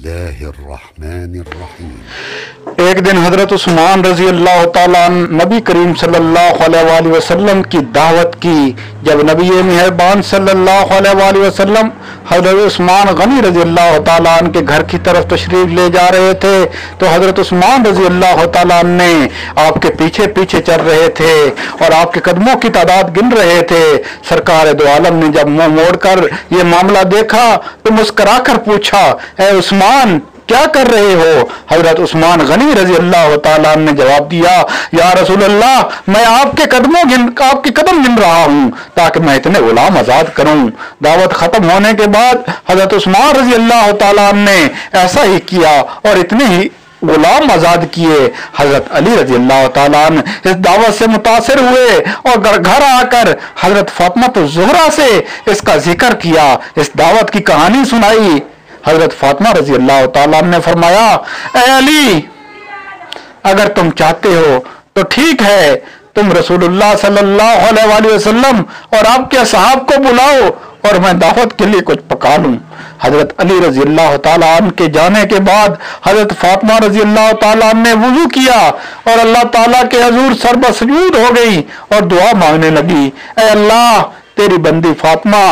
बिस्मिल्लाहिर्रहमानिर्रहीम। एक दिन हजरत उस्मान रजी अल्लाह ताला नबी करीम सल्लल्लाहु अलैहि वसल्लम की दावत की। जब नबी मेहरबान सल्लल्लाहु अलैहि वसल्लम हजरत उस्मान गनी रजी अल्लाह ताला के घर की तरफ तशरीफ ले जा रहे थे तो हजरत उस्मान रजी अल्लाह ताला ने आपके पीछे पीछे चल रहे थे और आपके कदमों की तादाद गिन रहे थे। सरकार दो आलम ने जब मुंह मोड़कर ये मामला देखा तो मुस्कुराकर पूछा, ए उस्मान क्या कर रहे हो? हजरत उस्मान गनी रजी अल्लाह ताला ने जवाब दिया, या रसूल अल्लाह, मैं आपके कदम गिन रहा हूँ ताकि मैं इतने गुलाम आजाद करूँ। दावत खत्म होने के बाद हजरत उस्मान रजी अल्लाह ताला ने ऐसा ही किया और इतने ही गुलाम आजाद किए। हजरत अली रजी अल्लाह ताला इस दावत से मुतासिर हुए और घर आकर हजरत फातिमा तो ज़ोहरा से इसका जिक्र किया, इस दावत की कहानी सुनाई। हजरत फातिमा रजी अल्लाह ताला ने फरमाया, ए अली, अगर तुम चाहते हो तो ठीक है, तुम रसूलुल्लाह सल्लल्लाहु अलैहि वसल्लम और आपके असहाब को बुलाओ और मैं दावत के लिए कुछ पका लूं। हजरत अली रजी अल्लाह ताला के जाने के बाद हजरत फातिमा रजी अल्लाह ताला ने वुजू किया और अल्लाह ताला के हजूर सरबसजूद हो गई और दुआ मांगने लगी, ए अल्लाह, तेरी बंदी फातिमा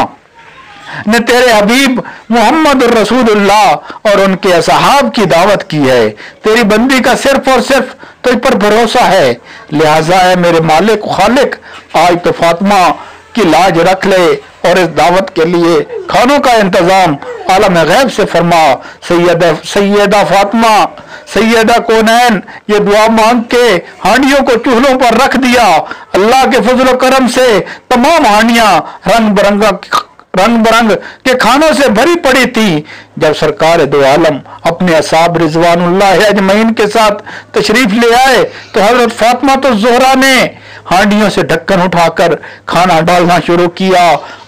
ने तेरे हबीब मोहम्मद रसूलुल्लाह और उनके असहाब की दावत की है। तेरी बंदी का सिर्फ और सिर्फ तुझ पर भरोसा है, लिहाजा है मेरे मालिक खालिक, आज तो फातिमा की लाज रख ले और इस दावत के लिए खानों का इंतजाम आलम गैब से फरमा। सैयदा फातिमा सैयदा कौनैन ये दुआ मांग के हांडियों को चूल्हों पर रख दिया। अल्लाह के फजल करम से तमाम हांडियां रंग बरंग के खानों से भरी पड़ी थी। जब सरकार दो आलम अपने असाब रिजवानुल्लाह अजमईन के साथ तशरीफ ले आए तो हजरत फातिमा तो ज़ोहरा ने हांडियों से ढक्कन उठाकर खाना डालना शुरू किया।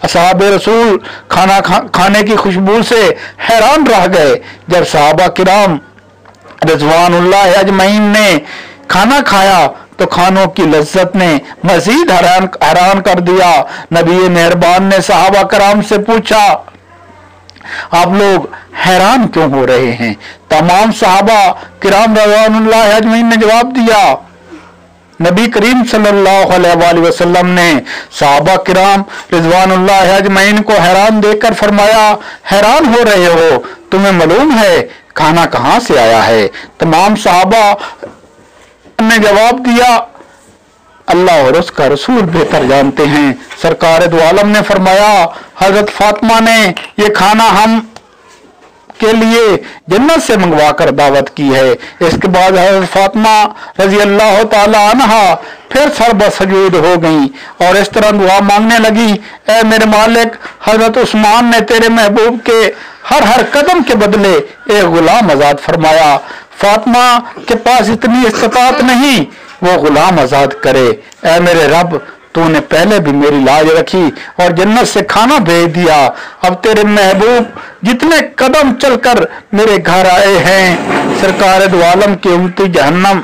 असहाब रसूल खाने की खुशबू से हैरान रह गए। जब सहाबा किराम रिजवानुल्लाह अजमईन ने खाना खाया तो खानों की लज्जत ने मजीद हैरान कर दिया। नबी मेहरबान ने सहाबा कराम से पूछा, आप लोग हैरान क्यों हो रहे हैं? तमाम सहाबा किराम रिज़वानुल्लाह अजमईन ने जवाब दिया। नबी करीम सल्लल्लाहु अलैहि वसल्लम ने सहाबा किराम रिज़वानुल्लाह अजमईन को हैरान देखकर फरमाया, हैरान हो रहे हो? तुम्हें मालूम है खाना कहाँ से आया है? तमाम सहाबा ने जवाब दिया, अल्लाह और उसका रसूल बेहतर जानते हैं। सरकार दो आलम ने फरमाया, हजरत फातिमा ने ये खाना हम के लिए जन्नत से मंगवा कर दावत की है। इसके बाद हजरत फातिमा रजी अल्लाह ताला अन्हा फिर सरबसजूद हो गई और इस तरह दुआ मांगने लगी, ए मेरे मालिक, हजरत उस्मान ने तेरे महबूब के हर कदम के बदले एक गुलाम आजाद फरमाया। फातिमा के पास इतनी इस्तात नहीं वो गुलाम आजाद करे। ए मेरे रब, तूने पहले भी मेरी लाज रखी और जन्नत से खाना भेज दिया। अब तेरे महबूब जितने कदम चलकर मेरे घर आए हैं, सरकार दो आलम की उम्मती जहन्नम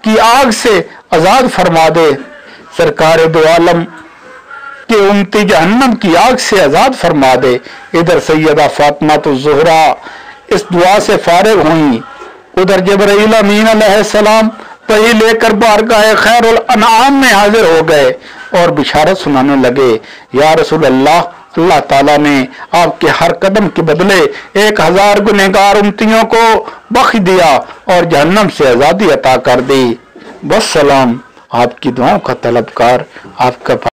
की आग से आजाद फरमा दे। सरकार दो आलम की उम्मती जहन्नम की आग से आजाद फरमा दे। इधर सैयदा फातिमा तो ज़ोहरा इस दुआ से फारिग हुई, उधर जिब्राइल अमीन अलैहिस्सलाम वही लेकर बारगाह खैरुल अनाम में हाजिर हो गए और बिशारत सुनाने लगे, या रसूल अल्लाह, अल्लाह ताला ने आपके हर कदम के बदले 1000 गुनहगार उम्मतियों को बख्श दिया और जहन्नम से आजादी अता कर दी। बस सलाम, आपकी दुआओं का तलबकार आपका